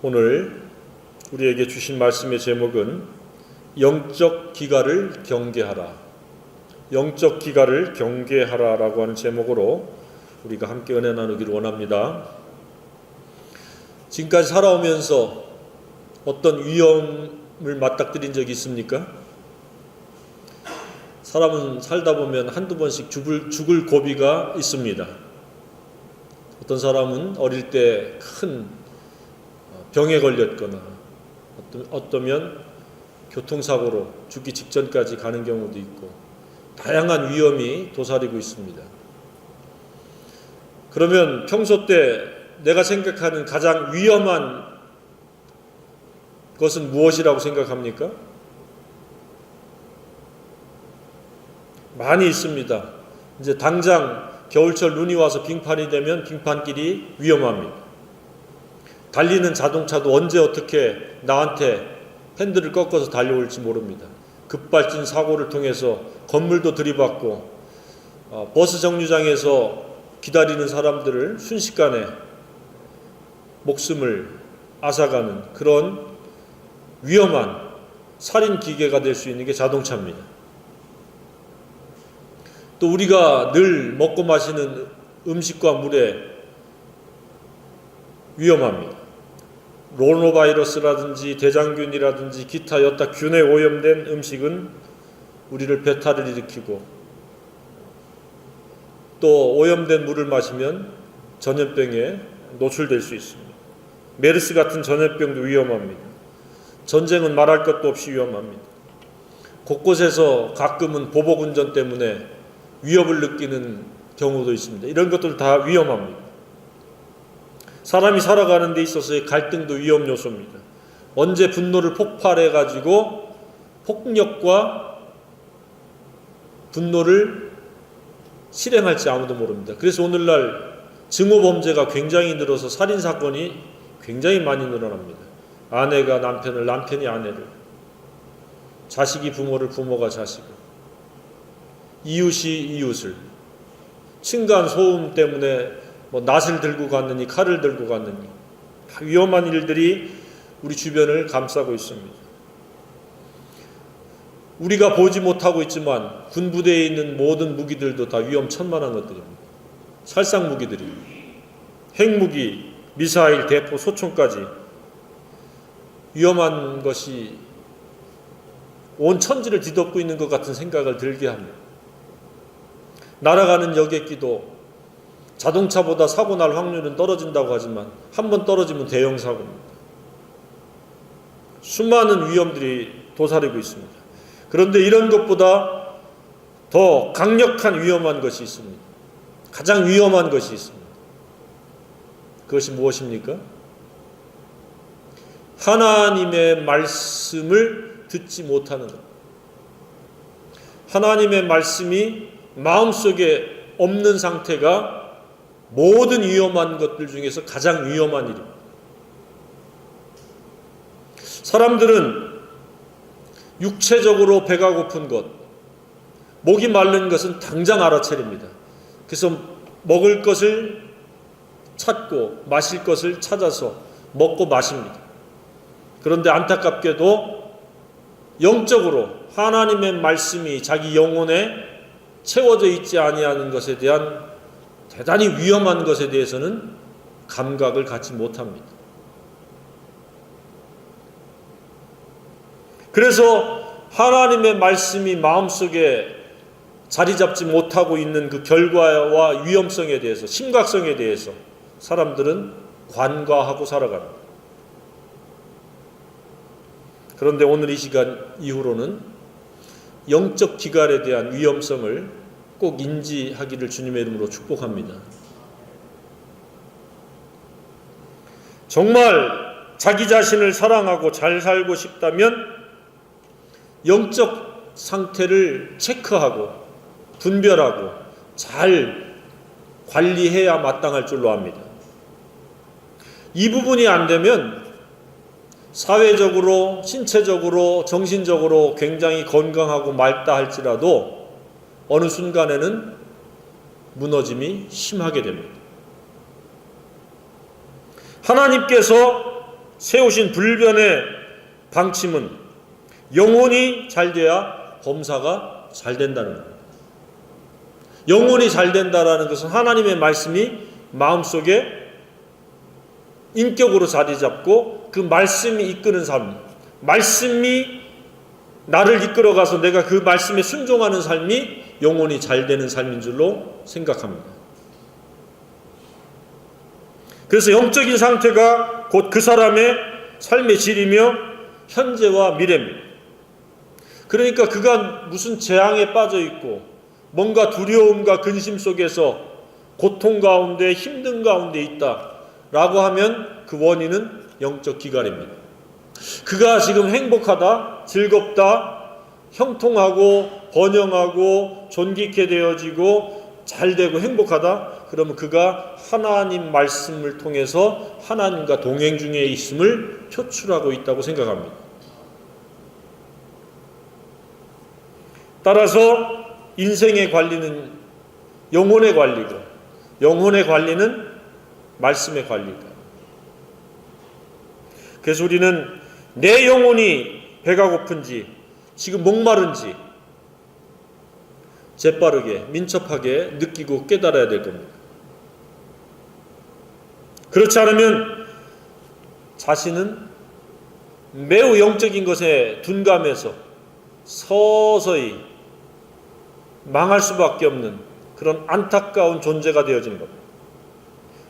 오늘 우리에게 주신 말씀의 제목은 영적 기갈을 경계하라. 영적 기갈을 경계하라라고 하는 제목으로 우리가 함께 은혜 나누기를 원합니다. 지금까지 살아오면서 어떤 위험을 맞닥뜨린 적이 있습니까? 사람은 살다 보면 한두 번씩 죽을 고비가 있습니다. 어떤 사람은 어릴 때 큰 병에 걸렸거나 어떠면 교통사고로 죽기 직전까지 가는 경우도 있고 다양한 위험이 도사리고 있습니다. 그러면 평소 때 내가 생각하는 가장 위험한 것은 무엇이라고 생각합니까? 많이 있습니다. 이제 당장 겨울철 눈이 와서 빙판이 되면 빙판길이 위험합니다. 달리는 자동차도 언제 어떻게 나한테 핸들을 꺾어서 달려올지 모릅니다. 급발진 사고를 통해서 건물도 들이받고 버스 정류장에서 기다리는 사람들을 순식간에 목숨을 앗아가는 그런 위험한 살인 기계가 될 수 있는 게 자동차입니다. 또 우리가 늘 먹고 마시는 음식과 물에 위험합니다. 로노바이러스라든지 대장균이라든지 기타 여타 균에 오염된 음식은 우리를 배탈을 일으키고 또 오염된 물을 마시면 전염병에 노출될 수 있습니다. 메르스 같은 전염병도 위험합니다. 전쟁은 말할 것도 없이 위험합니다. 곳곳에서 가끔은 보복운전 때문에 위협을 느끼는 경우도 있습니다. 이런 것들 다 위험합니다. 사람이 살아가는 데 있어서의 갈등도 위험 요소입니다. 언제 분노를 폭발해가지고 폭력과 분노를 실행할지 아무도 모릅니다. 그래서 오늘날 증오범죄가 굉장히 늘어서 살인사건이 굉장히 많이 늘어납니다. 아내가 남편을, 남편이 아내를, 자식이 부모를, 부모가 자식을, 이웃이 이웃을, 층간 소음 때문에 낫을 들고 갔느니 칼을 들고 갔느니 위험한 일들이 우리 주변을 감싸고 있습니다. 우리가 보지 못하고 있지만 군부대에 있는 모든 무기들도 다 위험천만한 것들입니다. 살상 무기들입니다. 핵무기, 미사일, 대포, 소총까지 위험한 것이 온 천지를 뒤덮고 있는 것 같은 생각을 들게 합니다. 날아가는 여객기도 자동차보다 사고 날 확률은 떨어진다고 하지만 한 번 떨어지면 대형 사고입니다. 수많은 위험들이 도사리고 있습니다. 그런데 이런 것보다 더 강력한 위험한 것이 있습니다. 가장 위험한 것이 있습니다. 그것이 무엇입니까? 하나님의 말씀을 듣지 못하는 것. 하나님의 말씀이 마음속에 없는 상태가 모든 위험한 것들 중에서 가장 위험한 일입니다. 사람들은 육체적으로 배가 고픈 것, 목이 마른 것은 당장 알아차립니다. 그래서 먹을 것을 찾고 마실 것을 찾아서 먹고 마십니다. 그런데 안타깝게도 영적으로 하나님의 말씀이 자기 영혼에 채워져 있지 아니하는 것에 대한 대단히 위험한 것에 대해서는 감각을 갖지 못합니다. 그래서 하나님의 말씀이 마음속에 자리 잡지 못하고 있는 그 결과와 위험성에 대해서, 심각성에 대해서 사람들은 관과하고 살아갑니다. 그런데 오늘 이 시간 이후로는 영적 기갈에 대한 위험성을 꼭 인지하기를 주님의 이름으로 축복합니다. 정말 자기 자신을 사랑하고 잘 살고 싶다면 영적 상태를 체크하고 분별하고 잘 관리해야 마땅할 줄로 압니다. 이 부분이 안 되면 사회적으로, 신체적으로, 정신적으로 굉장히 건강하고 맑다 할지라도 어느 순간에는 무너짐이 심하게 됩니다. 하나님께서 세우신 불변의 방침은 영혼이 잘 돼야 범사가 잘 된다는 겁니다. 영혼이 잘 된다라는 것은 하나님의 말씀이 마음속에 인격으로 자리 잡고 그 말씀이 이끄는 삶, 말씀이 나를 이끌어가서 내가 그 말씀에 순종하는 삶이 영혼이 잘 되는 삶인 줄로 생각합니다. 그래서 영적인 상태가 곧 그 사람의 삶의 질이며 현재와 미래입니다. 그러니까 그가 무슨 재앙에 빠져 있고 뭔가 두려움과 근심 속에서 고통 가운데 힘든 가운데 있다라고 하면 그 원인은 영적 기갈입니다. 그가 지금 행복하다, 즐겁다, 형통하고 번영하고 존귀케 되어지고 잘되고 행복하다, 그러면 그가 하나님 말씀을 통해서 하나님과 동행 중에 있음을 표출하고 있다고 생각합니다. 따라서 인생의 관리는 영혼의 관리고 영혼의 관리는 말씀의 관리다. 그래서 우리는 내 영혼이 배가 고픈지 지금 목마른지 재빠르게 민첩하게 느끼고 깨달아야 될 겁니다. 그렇지 않으면 자신은 매우 영적인 것에 둔감해서 서서히 망할 수밖에 없는 그런 안타까운 존재가 되어지는 겁니다.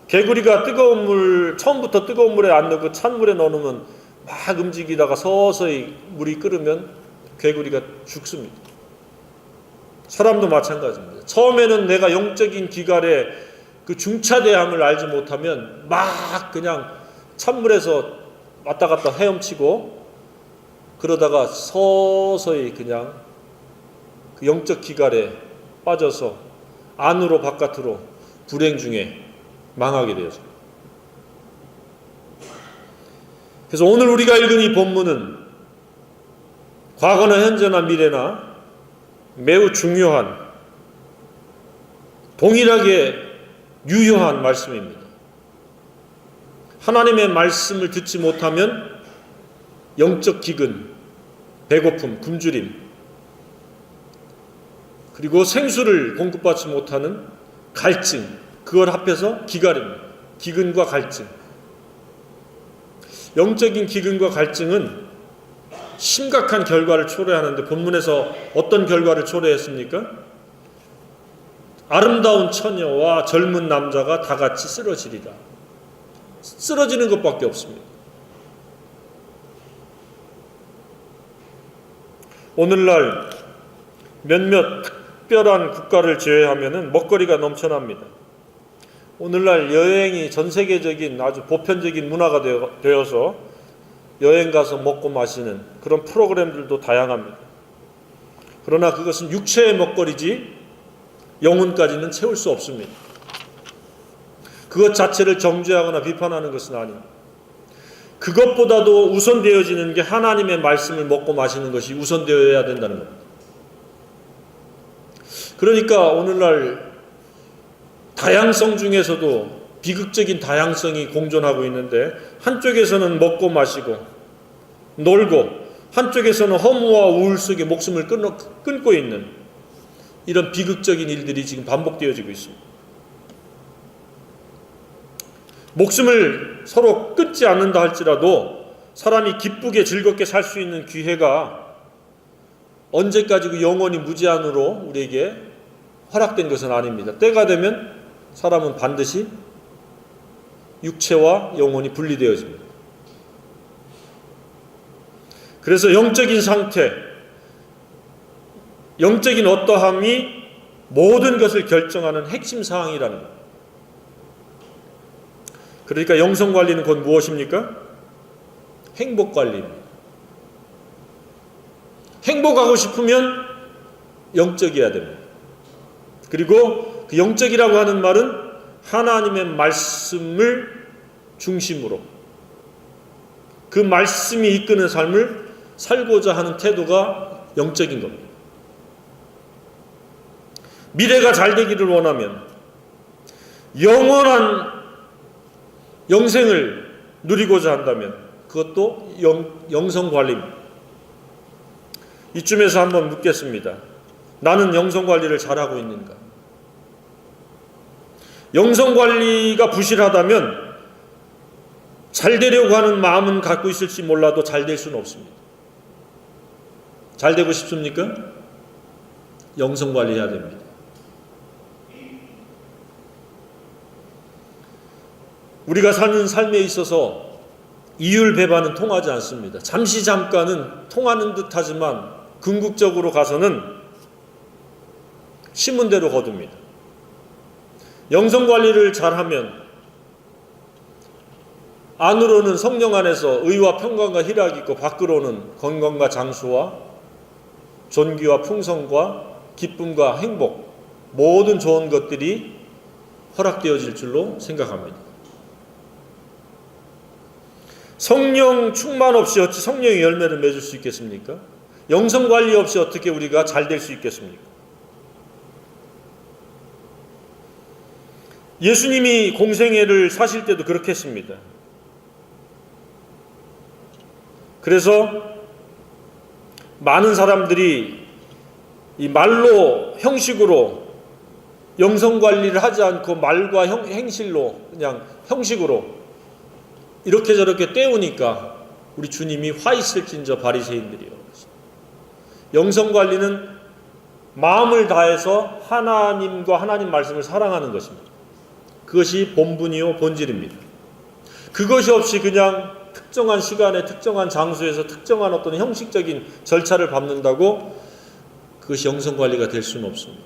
개구리가 뜨거운 물, 처음부터 뜨거운 물에 안 넣고 찬물에 넣어놓으면 막 움직이다가 서서히 물이 끓으면 개구리가 죽습니다. 사람도 마찬가지입니다. 처음에는 내가 영적인 기갈의 그 중차대함을 알지 못하면 막 그냥 찬물에서 왔다 갔다 헤엄치고 그러다가 서서히 그냥 그 영적 기갈에 빠져서 안으로 바깥으로 불행 중에 망하게 되어서. 그래서 오늘 우리가 읽은 이 본문은 과거나 현재나 미래나 매우 중요한 동일하게 유효한 말씀입니다. 하나님의 말씀을 듣지 못하면 영적 기근, 배고픔, 굶주림, 그리고 생수를 공급받지 못하는 갈증, 그걸 합해서 기갈입니다. 기근과 갈증. 영적인 기근과 갈증은 심각한 결과를 초래하는데 본문에서 어떤 결과를 초래했습니까? 아름다운 처녀와 젊은 남자가 다 같이 쓰러지리라. 쓰러지는 것밖에 없습니다. 오늘날 몇몇 특별한 국가를 제외하면 먹거리가 넘쳐납니다. 오늘날 여행이 전 세계적인 아주 보편적인 문화가 되어서 여행 가서 먹고 마시는 그런 프로그램들도 다양합니다. 그러나 그것은 육체의 먹거리지 영혼까지는 채울 수 없습니다. 그것 자체를 정죄하거나 비판하는 것은 아닙니다. 그것보다도 우선되어지는 게 하나님의 말씀을 먹고 마시는 것이 우선되어야 된다는 겁니다. 그러니까 오늘날 다양성 중에서도 비극적인 다양성이 공존하고 있는데 한쪽에서는 먹고 마시고 놀고 한쪽에서는 허무와 우울 속에 목숨을 끊고 있는 이런 비극적인 일들이 지금 반복되어지고 있습니다. 목숨을 서로 끊지 않는다 할지라도 사람이 기쁘게 즐겁게 살 수 있는 기회가 언제까지고 영원히 무제한으로 우리에게 허락된 것은 아닙니다. 때가 되면 사람은 반드시 육체와 영혼이 분리되어집니다. 그래서 영적인 상태, 영적인 어떠함이 모든 것을 결정하는 핵심 사항이라는 것. 그러니까 영성관리는 곧 무엇입니까? 행복관리입니다. 행복하고 싶으면 영적이어야 됩니다. 그리고 그 영적이라고 하는 말은 하나님의 말씀을 중심으로 그 말씀이 이끄는 삶을 살고자 하는 태도가 영적인 겁니다. 미래가 잘 되기를 원하면 영원한 영생을 누리고자 한다면 그것도 영성관리입니다. 이쯤에서 한번 묻겠습니다. 나는 영성관리를 잘하고 있는가? 영성관리가 부실하다면 잘 되려고 하는 마음은 갖고 있을지 몰라도 잘 될 수는 없습니다. 잘 되고 싶습니까? 영성관리해야 됩니다. 우리가 사는 삶에 있어서 이율배반은 통하지 않습니다. 잠깐은 통하는 듯 하지만 궁극적으로 가서는 심은 대로 거둡니다. 영성관리를 잘하면 안으로는 성령 안에서 의와 평강과 희락이 있고 밖으로는 건강과 장수와 존귀와 풍성과 기쁨과 행복, 모든 좋은 것들이 허락되어질 줄로 생각합니다. 성령 충만 없이 어찌 성령의 열매를 맺을 수 있겠습니까? 영성관리 없이 어떻게 우리가 잘 될 수 있겠습니까? 예수님이 공생애를 사실 때도 그렇게 했습니다. 그래서 많은 사람들이 이 말로 형식으로 영성관리를 하지 않고 말과 행실로 그냥 형식으로 이렇게 저렇게 때우니까 우리 주님이 화 있을진저 바리새인들이요. 영성관리는 마음을 다해서 하나님과 하나님 말씀을 사랑하는 것입니다. 그것이 본분이요 본질입니다. 그것이 없이 그냥 특정한 시간에 특정한 장소에서 특정한 어떤 형식적인 절차를 밟는다고 그것이 영성관리가 될 수는 없습니다.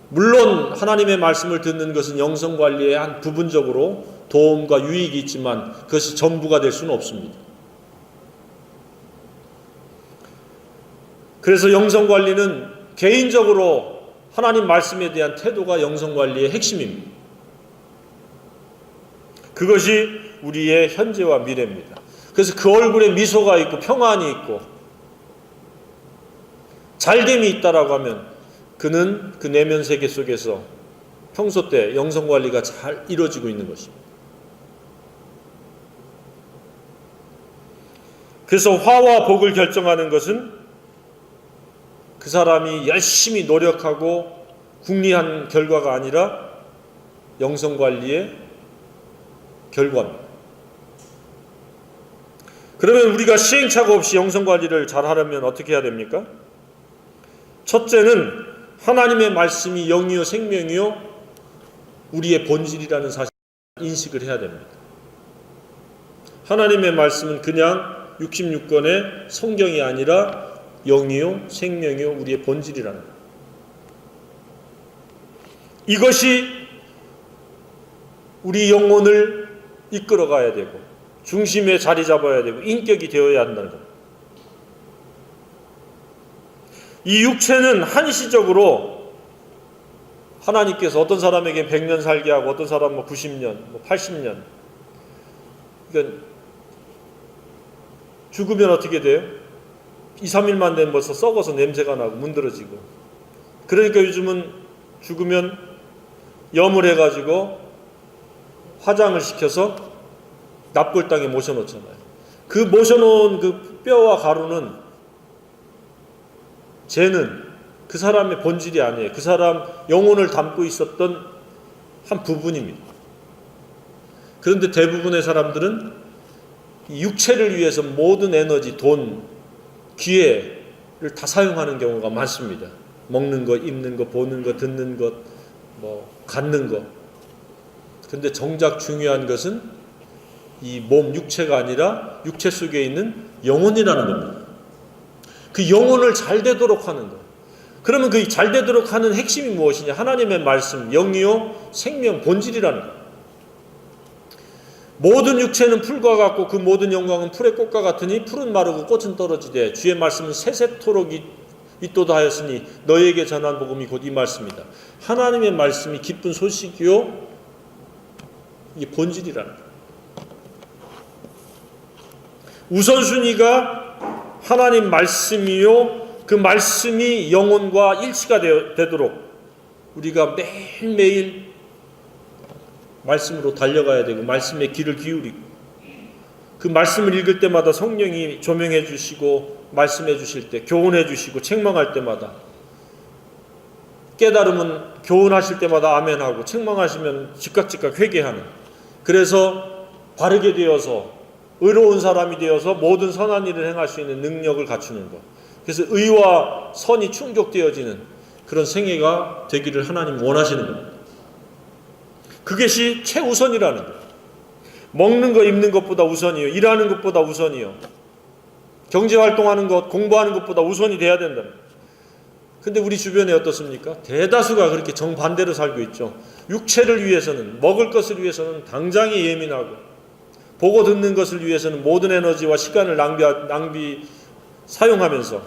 물론 하나님의 말씀을 듣는 것은 영성관리의 한 부분적으로 도움과 유익이 있지만 그것이 전부가 될 수는 없습니다. 그래서 영성관리는 개인적으로 하나님 말씀에 대한 태도가 영성관리의 핵심입니다. 그것이 우리의 현재와 미래입니다. 그래서 그 얼굴에 미소가 있고 평안이 있고 잘됨이 있다라고 하면 그는 그 내면 세계 속에서 평소 때 영성관리가 잘 이루어지고 있는 것입니다. 그래서 화와 복을 결정하는 것은 그 사람이 열심히 노력하고 궁리한 결과가 아니라 영성관리의 결과입니다. 그러면 우리가 시행착오 없이 영성관리를 잘 하려면 어떻게 해야 됩니까? 첫째는 하나님의 말씀이 영이요 생명이요 우리의 본질이라는 사실을 인식을 해야 됩니다. 하나님의 말씀은 그냥 66권의 성경이 아니라 영이요 생명이요 우리의 본질이라는 것. 이것이 우리 영혼을 이끌어가야 되고 중심에 자리 잡아야 되고 인격이 되어야 한다는 겁니다. 이 육체는 한시적으로 하나님께서 어떤 사람에게 100년 살게 하고 어떤 사람은 90년, 80년 그러니까 죽으면 어떻게 돼요? 2, 3일만 되면 벌써 썩어서 냄새가 나고 문드러지고 그러니까 요즘은 죽으면 염을 해가지고 화장을 시켜서 납골당에 모셔놓잖아요. 그 모셔놓은 그 뼈와 가루는 쟤는 그 사람의 본질이 아니에요. 그 사람 영혼을 담고 있었던 한 부분입니다. 그런데 대부분의 사람들은 육체를 위해서 모든 에너지, 돈, 기회를 다 사용하는 경우가 많습니다. 먹는 것, 입는 것, 보는 것, 듣는 것, 갖는 것. 그런데 정작 중요한 것은 이 몸 육체가 아니라 육체 속에 있는 영혼이라는 겁니다. 그 영혼을 잘 되도록 하는 것. 그러면 그 잘 되도록 하는 핵심이 무엇이냐? 하나님의 말씀, 영이요 생명, 본질이라는 것. 모든 육체는 풀과 같고 그 모든 영광은 풀의 꽃과 같으니 풀은 마르고 꽃은 떨어지되 주의 말씀은 세세토록 있도다 하였으니 너희에게 전한 복음이 곧 이 말씀이다. 하나님의 말씀이 기쁜 소식이요 이게 본질이라는 거예요. 우선순위가 하나님 말씀이요 그 말씀이 영혼과 일치가 되도록 우리가 매일매일 말씀으로 달려가야 되고 말씀에 귀를 기울이고 그 말씀을 읽을 때마다 성령이 조명해 주시고 말씀해 주실 때, 교훈해 주시고 책망할 때마다, 깨달으면 교훈하실 때마다 아멘하고 책망하시면 즉각 회개하는, 그래서 바르게 되어서 의로운 사람이 되어서 모든 선한 일을 행할 수 있는 능력을 갖추는 것, 그래서 의와 선이 충족되어지는 그런 생애가 되기를 하나님 원하시는 겁니다. 그것이 최우선이라는 거예요. 먹는 거 입는 것보다 우선이요, 일하는 것보다 우선이요, 경제활동하는 것, 공부하는 것보다 우선이 돼야 된다. 근데 우리 주변에 어떻습니까? 대다수가 그렇게 정반대로 살고 있죠. 육체를 위해서는, 먹을 것을 위해서는 당장에 예민하고, 보고 듣는 것을 위해서는 모든 에너지와 시간을 사용하면서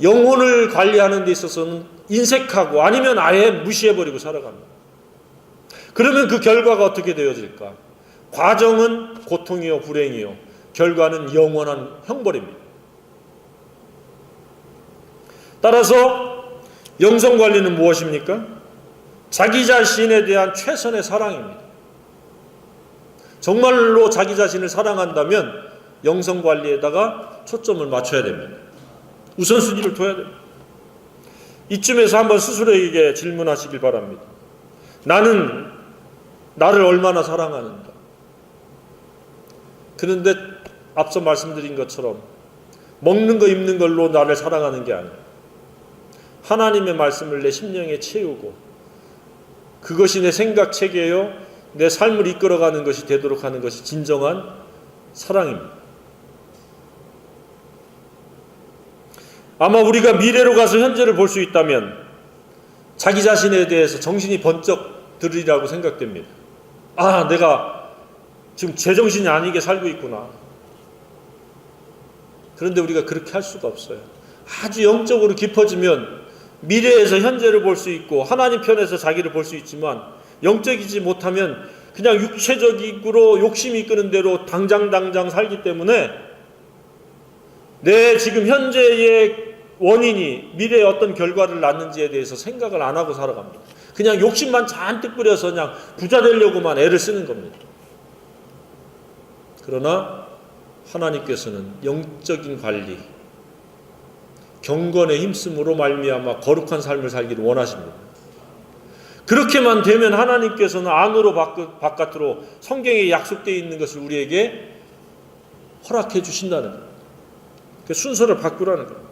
영혼을 관리하는 데 있어서는 인색하고 아니면 아예 무시해버리고 살아갑니다. 그러면 그 결과가 어떻게 되어질까? 과정은 고통이요 불행이요, 결과는 영원한 형벌입니다. 따라서 영성관리는 무엇입니까? 자기 자신에 대한 최선의 사랑입니다. 정말로 자기 자신을 사랑한다면 영성관리에다가 초점을 맞춰야 됩니다. 우선순위를 둬야 됩니다. 이쯤에서 한번 스스로에게 질문하시길 바랍니다. 나는 나를 얼마나 사랑하는가? 그런데 앞서 말씀드린 것처럼 먹는 거 입는 걸로 나를 사랑하는 게 아니에요. 하나님의 말씀을 내 심령에 채우고 그것이 내 생각 체계요, 내 삶을 이끌어가는 것이 되도록 하는 것이 진정한 사랑입니다. 아마 우리가 미래로 가서 현재를 볼 수 있다면 자기 자신에 대해서 정신이 번쩍 들으리라고 생각됩니다. 아, 내가 지금 제정신이 아니게 살고 있구나. 그런데 우리가 그렇게 할 수가 없어요. 아주 영적으로 깊어지면 미래에서 현재를 볼 수 있고 하나님 편에서 자기를 볼 수 있지만, 영적이지 못하면 그냥 육체적으로 욕심이 이끄는 대로 당장 살기 때문에 내 지금 현재의 원인이 미래에 어떤 결과를 낳는지에 대해서 생각을 안 하고 살아갑니다. 그냥 욕심만 잔뜩 부려서 그냥 부자 되려고만 애를 쓰는 겁니다. 그러나 하나님께서는 영적인 관리, 경건에 힘쓰므로 말미암아 거룩한 삶을 살기를 원하십니다. 그렇게만 되면 하나님께서는 안으로 바깥으로 성경에 약속되어 있는 것을 우리에게 허락해 주신다는 거예요. 그 순서를 바꾸라는 거예요.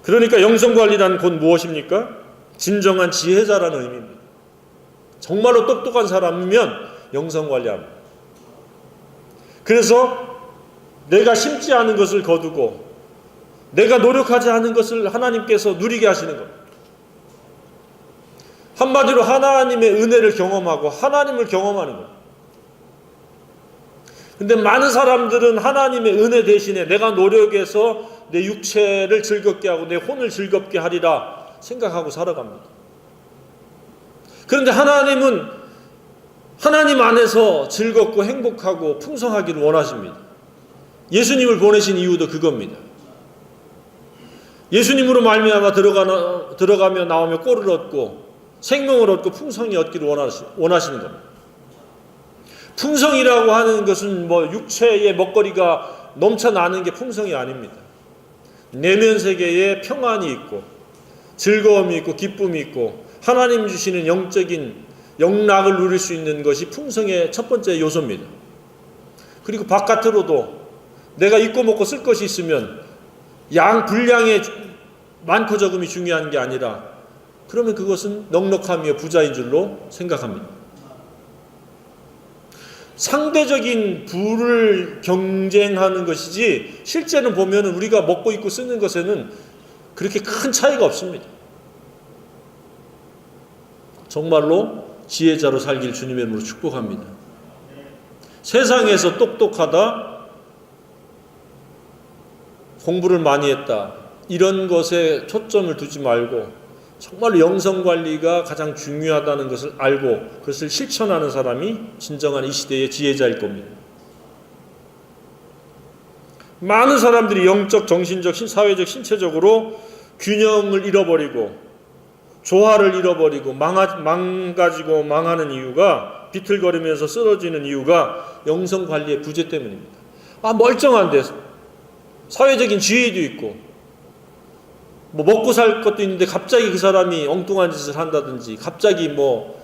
그러니까 영성관리란 곧 무엇입니까? 진정한 지혜자라는 의미입니다. 정말로 똑똑한 사람이면 영성관리합니다. 그래서 내가 심지 않은 것을 거두고 내가 노력하지 않은 것을 하나님께서 누리게 하시는 겁니다. 한마디로 하나님의 은혜를 경험하고 하나님을 경험하는 겁니다. 근데 많은 사람들은 하나님의 은혜 대신에 내가 노력해서 내 육체를 즐겁게 하고 내 혼을 즐겁게 하리라 생각하고 살아갑니다. 그런데 하나님은 하나님 안에서 즐겁고 행복하고 풍성하기를 원하십니다. 예수님을 보내신 이유도 그겁니다. 예수님으로 말미암아 들어가며 나오며 꼴을 얻고 생명을 얻고 풍성히 얻기를 원하시는 겁니다. 풍성이라고 하는 것은 육체의 먹거리가 넘쳐나는 게 풍성이 아닙니다. 내면 세계에 평안이 있고 즐거움이 있고 기쁨이 있고 하나님 주시는 영적인 영락을 누릴 수 있는 것이 풍성의 첫 번째 요소입니다. 그리고 바깥으로도 내가 입고 먹고 쓸 것이 있으면 분량의 많고 적음이 중요한 게 아니라, 그러면 그것은 넉넉함이요 부자인 줄로 생각합니다. 상대적인 부를 경쟁하는 것이지 실제는 보면 우리가 먹고 입고 쓰는 것에는 그렇게 큰 차이가 없습니다. 정말로 지혜자로 살길 주님의 이름으로 축복합니다. 세상에서 똑똑하다, 공부를 많이 했다, 이런 것에 초점을 두지 말고 정말로 영성관리가 가장 중요하다는 것을 알고 그것을 실천하는 사람이 진정한 이 시대의 지혜자일 겁니다. 많은 사람들이 영적, 정신적, 사회적, 신체적으로 균형을 잃어버리고 조화를 잃어버리고 망가지고 망하는 이유가, 비틀거리면서 쓰러지는 이유가 영성관리의 부재 때문입니다. 멀쩡한데 사회적인 지위도 있고 뭐 먹고 살 것도 있는데 갑자기 그 사람이 엉뚱한 짓을 한다든지 갑자기 뭐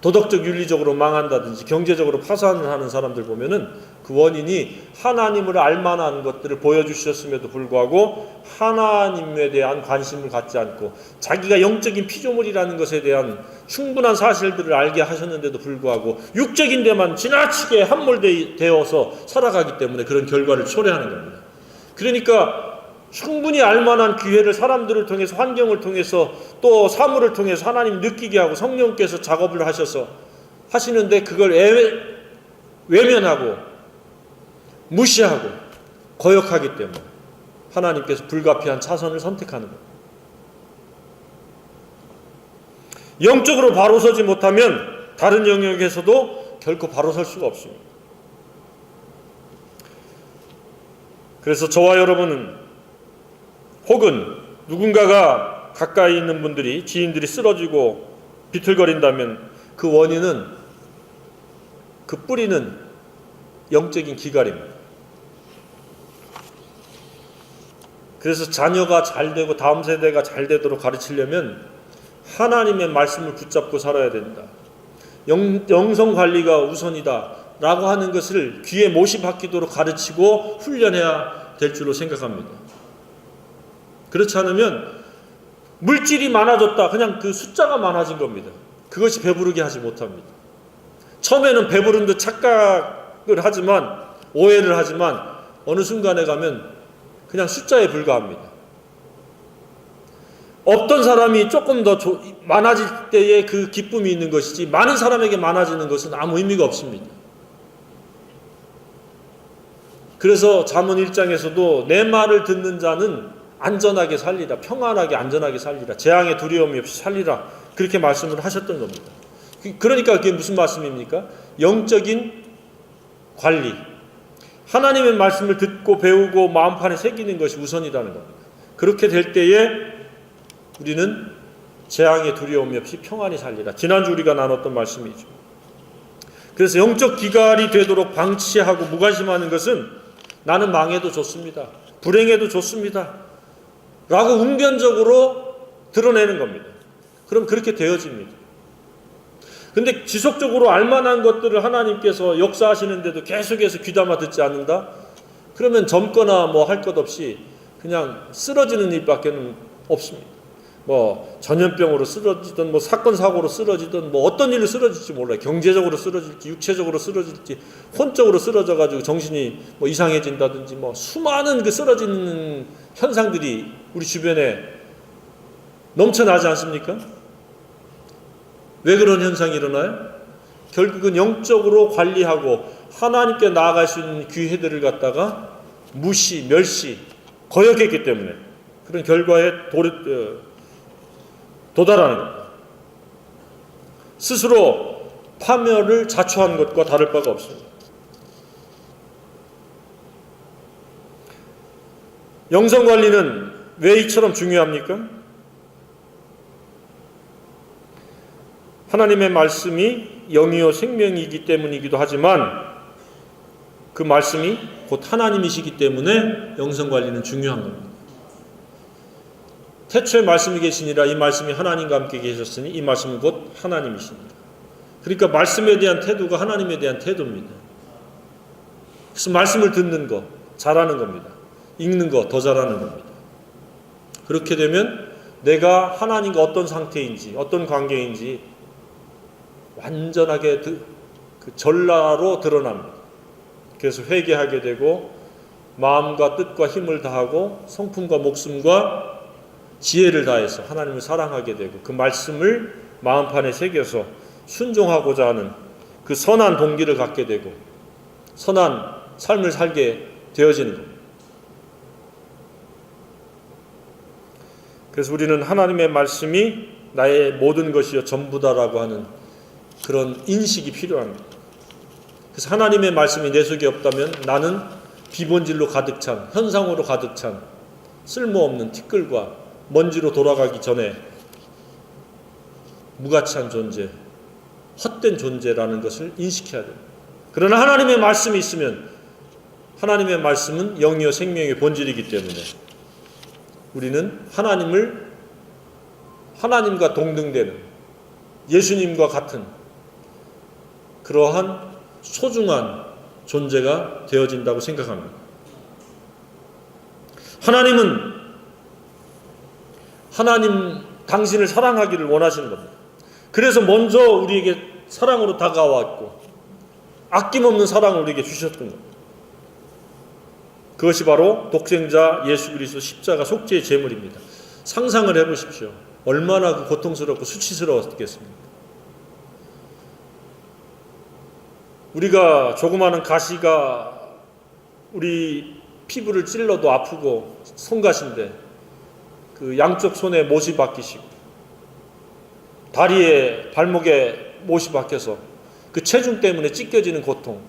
도덕적 윤리적으로 망한다든지 경제적으로 파산을 하는 사람들 보면은 그 원인이 하나님을 알만한 것들을 보여주셨음에도 불구하고 하나님에 대한 관심을 갖지 않고 자기가 영적인 피조물이라는 것에 대한 충분한 사실들을 알게 하셨는데도 불구하고 육적인 데만 지나치게 함몰되어서 살아가기 때문에 그런 결과를 초래하는 겁니다. 그러니까 충분히 알만한 기회를 사람들을 통해서 환경을 통해서 또 사물을 통해서 하나님 느끼게 하고 성령께서 작업을 하셔서 하시는데 그걸 외면하고 무시하고 거역하기 때문에 하나님께서 불가피한 차선을 선택하는 겁니다. 영적으로 바로 서지 못하면 다른 영역에서도 결코 바로 설 수가 없습니다. 그래서 저와 여러분은 혹은 누군가가 가까이 있는 분들이 지인들이 쓰러지고 비틀거린다면 그 원인은 그 뿌리는 영적인 기갈입니다. 그래서 자녀가 잘 되고 다음 세대가 잘 되도록 가르치려면 하나님의 말씀을 붙잡고 살아야 된다. 영성 관리가 우선이다 라고 하는 것을 귀에 못이 박히도록 가르치고 훈련해야 될 줄로 생각합니다. 그렇지 않으면 물질이 많아졌다. 그냥 그 숫자가 많아진 겁니다. 그것이 배부르게 하지 못합니다. 처음에는 배부른 듯 착각을 하지만 오해를 하지만 어느 순간에 가면 그냥 숫자에 불과합니다. 어떤 사람이 조금 더 많아질 때에 그 기쁨이 있는 것이지 많은 사람에게 많아지는 것은 아무 의미가 없습니다. 그래서 잠언 1장에서도 내 말을 듣는 자는 안전하게 살리라, 평안하게 안전하게 살리라, 재앙의 두려움이 없이 살리라 그렇게 말씀을 하셨던 겁니다. 그러니까 그게 무슨 말씀입니까? 영적인 관리, 하나님의 말씀을 듣고 배우고 마음판에 새기는 것이 우선이라는 겁니다. 그렇게 될 때에 우리는 재앙의 두려움이 없이 평안히 살리라. 지난주 우리가 나눴던 말씀이죠. 그래서 영적 기갈이 되도록 방치하고 무관심하는 것은 나는 망해도 좋습니다, 불행해도 좋습니다 라고 웅변적으로 드러내는 겁니다. 그럼 그렇게 되어집니다. 근데 지속적으로 알만한 것들을 하나님께서 역사하시는데도 계속해서 귀담아 듣지 않는다? 그러면 젊거나 뭐 할 것 없이 그냥 쓰러지는 일밖에 없습니다. 뭐 전염병으로 쓰러지든 뭐 사건 사고로 쓰러지든 뭐 어떤 일로 쓰러질지 몰라요. 경제적으로 쓰러질지 육체적으로 쓰러질지 혼적으로 쓰러져 가지고 정신이 뭐 이상해진다든지 뭐 수많은 그 쓰러지는 현상들이 우리 주변에 넘쳐나지 않습니까? 왜 그런 현상이 일어나요? 결국은 영적으로 관리하고 하나님께 나아갈 수 있는 기회들을 갖다가 무시, 멸시, 거역했기 때문에 그런 결과에 도달하는 겁니다. 스스로 파멸을 자초한 것과 다를 바가 없습니다. 영성관리는 왜 이처럼 중요합니까? 하나님의 말씀이 영이요 생명이기 때문이기도 하지만 그 말씀이 곧 하나님이시기 때문에 영성관리는 중요한 겁니다. 태초에 말씀이 계시니라 이 말씀이 하나님과 함께 계셨으니 이 말씀은 곧 하나님이십니다. 그러니까 말씀에 대한 태도가 하나님에 대한 태도입니다. 그래서 말씀을 듣는 거 잘하는 겁니다. 읽는 거 더 잘하는 겁니다. 그렇게 되면 내가 하나님과 어떤 상태인지 어떤 관계인지 완전하게 그 전라로 드러납니다. 그래서 회개하게 되고 마음과 뜻과 힘을 다하고 성품과 목숨과 지혜를 다해서 하나님을 사랑하게 되고 그 말씀을 마음판에 새겨서 순종하고자 하는 그 선한 동기를 갖게 되고 선한 삶을 살게 되어지는 겁니다. 그래서 우리는 하나님의 말씀이 나의 모든 것이요 전부다라고 하는 그런 인식이 필요합니다. 그래서 하나님의 말씀이 내 속에 없다면 나는 비본질로 가득 찬, 현상으로 가득 찬 쓸모없는 티끌과 먼지로 돌아가기 전에 무가치한 존재, 헛된 존재라는 것을 인식해야 됩니다. 그러나 하나님의 말씀이 있으면 하나님의 말씀은 영이요 생명의 본질이기 때문에 우리는 하나님과 동등되는 예수님과 같은 그러한 소중한 존재가 되어진다고 생각합니다. 하나님 당신을 사랑하기를 원하시는 겁니다. 그래서 먼저 우리에게 사랑으로 다가왔고 아낌없는 사랑을 우리에게 주셨던 겁니다. 그것이 바로 독생자 예수 그리스도 십자가 속죄의 제물입니다. 상상을 해보십시오. 얼마나 그 고통스럽고 수치스러웠겠습니까? 우리가 조그마한 가시가 우리 피부를 찔러도 아프고 손가시인데 그 양쪽 손에 못이 박히시고 다리에 발목에 못이 박혀서 그 체중 때문에 찢겨지는 고통,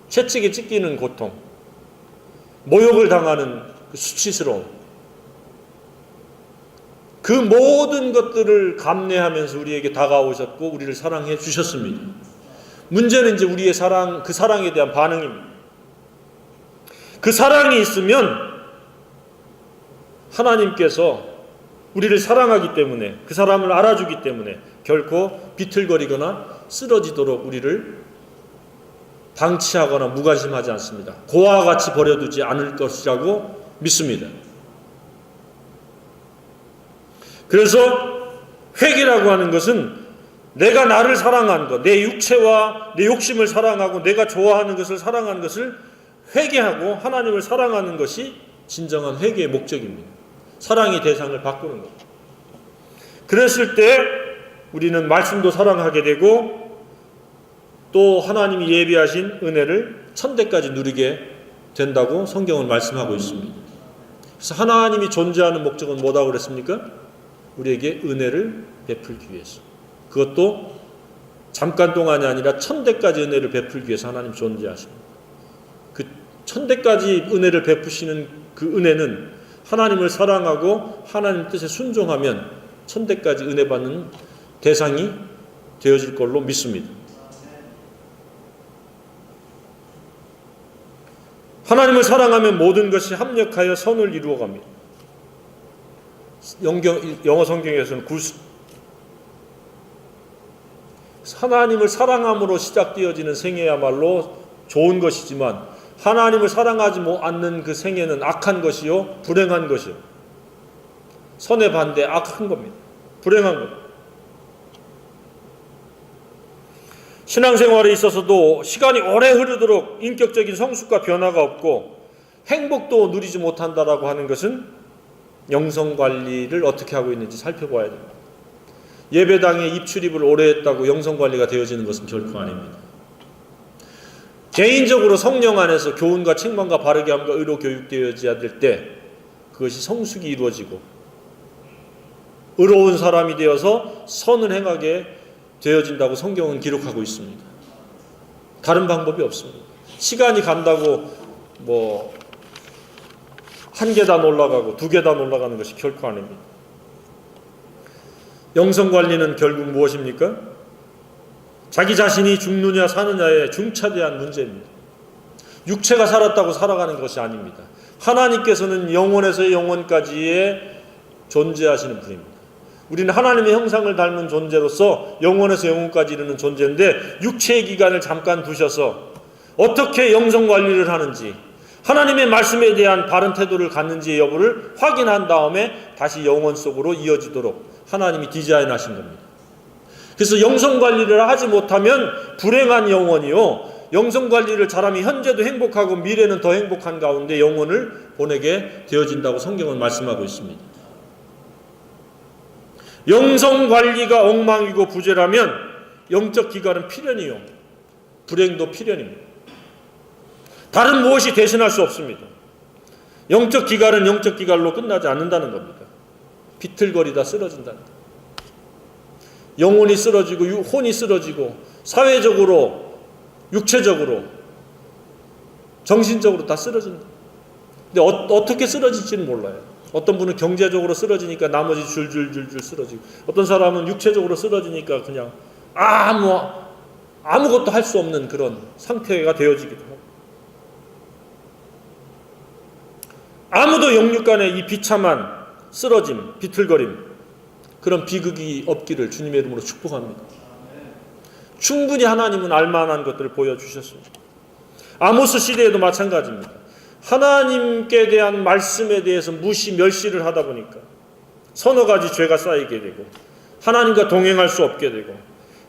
채찍에 찢기는 고통, 모욕을 당하는 그 수치스러움, 그 모든 것들을 감내하면서 우리에게 다가오셨고 우리를 사랑해 주셨습니다. 문제는 이제 우리의 그 사랑에 대한 반응입니다. 그 사랑이 있으면 하나님께서 우리를 사랑하기 때문에 그 사람을 알아주기 때문에 결코 비틀거리거나 쓰러지도록 우리를 방치하거나 무관심하지 않습니다. 고아와 같이 버려두지 않을 것이라고 믿습니다. 그래서 회개라고 하는 것은 내가 나를 사랑한 것, 내 육체와 내 욕심을 사랑하고 내가 좋아하는 것을 사랑하는 것을 회개하고 하나님을 사랑하는 것이 진정한 회개의 목적입니다. 사랑의 대상을 바꾸는 것. 그랬을 때 우리는 말씀도 사랑하게 되고 또 하나님이 예비하신 은혜를 천대까지 누리게 된다고 성경은 말씀하고 있습니다. 그래서 하나님이 존재하는 목적은 뭐라고 그랬습니까? 우리에게 은혜를 베풀기 위해서. 그것도 잠깐 동안이 아니라 천대까지 은혜를 베풀기 위해서 하나님 존재하십니다. 그 천대까지 은혜를 베푸시는 그 은혜는 하나님을 사랑하고 하나님 뜻에 순종하면 천대까지 은혜 받는 대상이 되어질 걸로 믿습니다. 하나님을 사랑하면 모든 것이 합력하여 선을 이루어갑니다. 영어 성경에서는 하나님을 사랑함으로 시작되어지는 생애야말로 좋은 것이지만 하나님을 사랑하지 않는 그 생애는 악한 것이요 불행한 것이요 선의 반대 악한 겁니다. 불행한 겁니다. 신앙생활에 있어서도 시간이 오래 흐르도록 인격적인 성숙과 변화가 없고 행복도 누리지 못한다라고 하는 것은 영성관리를 어떻게 하고 있는지 살펴봐야 됩니다. 예배당에 입출입을 오래 했다고 영성관리가 되어지는 것은 결코 아닙니다. 개인적으로 성령 안에서 교훈과 책망과 바르게 함과 의로 교육되어져야 될 때 그것이 성숙이 이루어지고 의로운 사람이 되어서 선을 행하게 되어진다고 성경은 기록하고 있습니다. 다른 방법이 없습니다. 시간이 간다고 한 계단 올라가고 두 계단 올라가는 것이 결코 아닙니다. 영성관리는 결국 무엇입니까? 자기 자신이 죽느냐 사느냐의 중차대한 문제입니다. 육체가 살았다고 살아가는 것이 아닙니다. 하나님께서는 영원에서 영원까지의 존재하시는 분입니다. 우리는 하나님의 형상을 닮은 존재로서 영원에서 영원까지 이르는 존재인데 육체의 기간을 잠깐 두셔서 어떻게 영성관리를 하는지 하나님의 말씀에 대한 바른 태도를 갖는지의 여부를 확인한 다음에 다시 영원 속으로 이어지도록 하나님이 디자인하신 겁니다. 그래서 영성관리를 하지 못하면 불행한 영혼이요 영성관리를 잘하면 현재도 행복하고 미래는 더 행복한 가운데 영혼을 보내게 되어진다고 성경은 말씀하고 있습니다. 영성관리가 엉망이고 부재라면 영적 기간은 필연이요 불행도 필연입니다. 다른 무엇이 대신할 수 없습니다. 영적 기간은 영적 기간로 끝나지 않는다는 겁니다. 비틀거리다 쓰러진다는 것. 영혼이 쓰러지고 혼이 쓰러지고 사회적으로 육체적으로 정신적으로 다 쓰러진다. 근데 어떻게 쓰러질지는 몰라요. 어떤 분은 경제적으로 쓰러지니까 나머지 줄줄줄줄 쓰러지고 어떤 사람은 육체적으로 쓰러지니까 그냥 아무것도 할 수 없는 그런 상태가 되어지기도 하고 아무도 영육간에 이 비참한 쓰러짐, 비틀거림, 그런 비극이 없기를 주님의 이름으로 축복합니다. 충분히 하나님은 알만한 것들을 보여주셨습니다. 아모스 시대에도 마찬가지입니다. 하나님께 대한 말씀에 대해서 무시, 멸시를 하다 보니까 서너 가지 죄가 쌓이게 되고 하나님과 동행할 수 없게 되고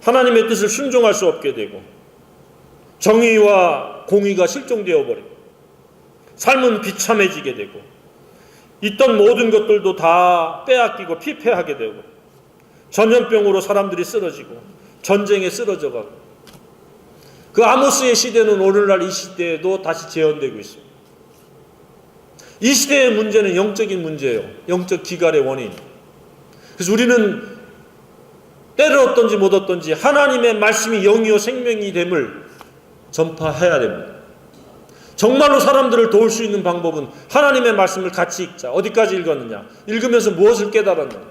하나님의 뜻을 순종할 수 없게 되고 정의와 공의가 실종되어 버리고 삶은 비참해지게 되고 있던 모든 것들도 다 빼앗기고 피폐하게 되고 전염병으로 사람들이 쓰러지고 전쟁에 쓰러져가고 그 아모스의 시대는 오늘날 이 시대에도 다시 재현되고 있습니다. 이 시대의 문제는 영적인 문제예요. 영적 기갈의 원인. 그래서 우리는 때를 얻든지 못 얻든지 하나님의 말씀이 영이요 생명이 됨을 전파해야 됩니다. 정말로 사람들을 도울 수 있는 방법은 하나님의 말씀을 같이 읽자. 어디까지 읽었느냐? 읽으면서 무엇을 깨달았느냐?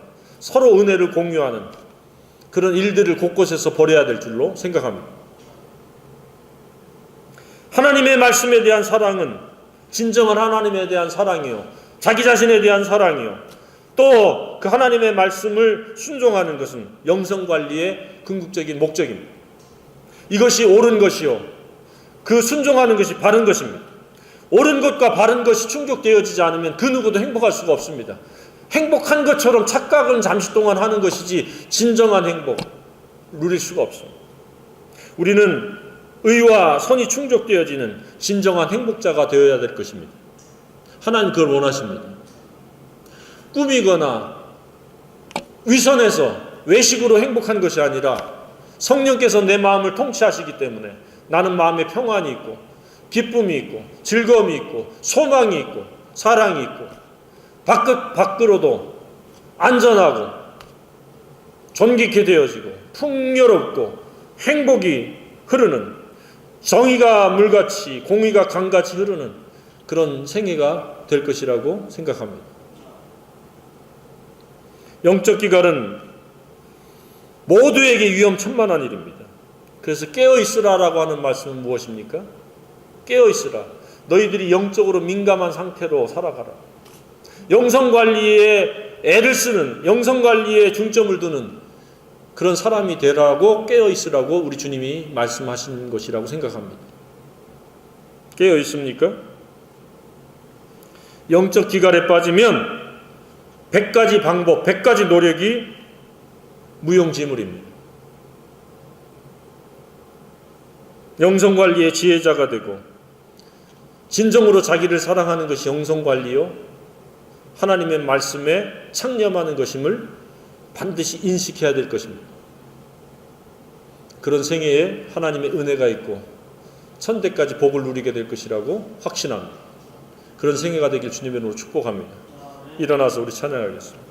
서로 은혜를 공유하는 그런 일들을 곳곳에서 벌여야 될 줄로 생각합니다. 하나님의 말씀에 대한 사랑은 진정한 하나님에 대한 사랑이요, 자기 자신에 대한 사랑이요, 또 그 하나님의 말씀을 순종하는 것은 영성관리의 궁극적인 목적입니다. 이것이 옳은 것이요, 그 순종하는 것이 바른 것입니다. 옳은 것과 바른 것이 충족되어지지 않으면 그 누구도 행복할 수가 없습니다. 행복한 것처럼 착각은 잠시 동안 하는 것이지 진정한 행복 누릴 수가 없습니다. 우리는 의와 선이 충족되어지는 진정한 행복자가 되어야 될 것입니다. 하나님 그걸 원하십니다. 꾸미거나 위선해서 외식으로 행복한 것이 아니라 성령께서 내 마음을 통치하시기 때문에 나는 마음에 평안이 있고 기쁨이 있고 즐거움이 있고 소망이 있고 사랑이 있고 밖으로도 안전하고 존귀케 되어지고 풍요롭고 행복이 흐르는, 정의가 물같이 공의가 강같이 흐르는 그런 생애가 될 것이라고 생각합니다. 영적 기갈은 모두에게 위험천만한 일입니다. 그래서 깨어있으라라고 하는 말씀은 무엇입니까? 깨어있으라. 너희들이 영적으로 민감한 상태로 살아가라. 영성관리에 애를 쓰는, 영성관리에 중점을 두는 그런 사람이 되라고, 깨어있으라고 우리 주님이 말씀하신 것이라고 생각합니다. 깨어있습니까? 영적 기갈에 빠지면 100가지 방법, 100가지 노력이 무용지물입니다. 영성관리의 지혜자가 되고 진정으로 자기를 사랑하는 것이 영성관리요, 하나님의 말씀에 창념하는 것임을 반드시 인식해야 될 것입니다. 그런 생애에 하나님의 은혜가 있고 천대까지 복을 누리게 될 것이라고 확신합니다. 그런 생애가 되길 주님의 이름으로 축복합니다. 일어나서 우리 찬양하겠습니다.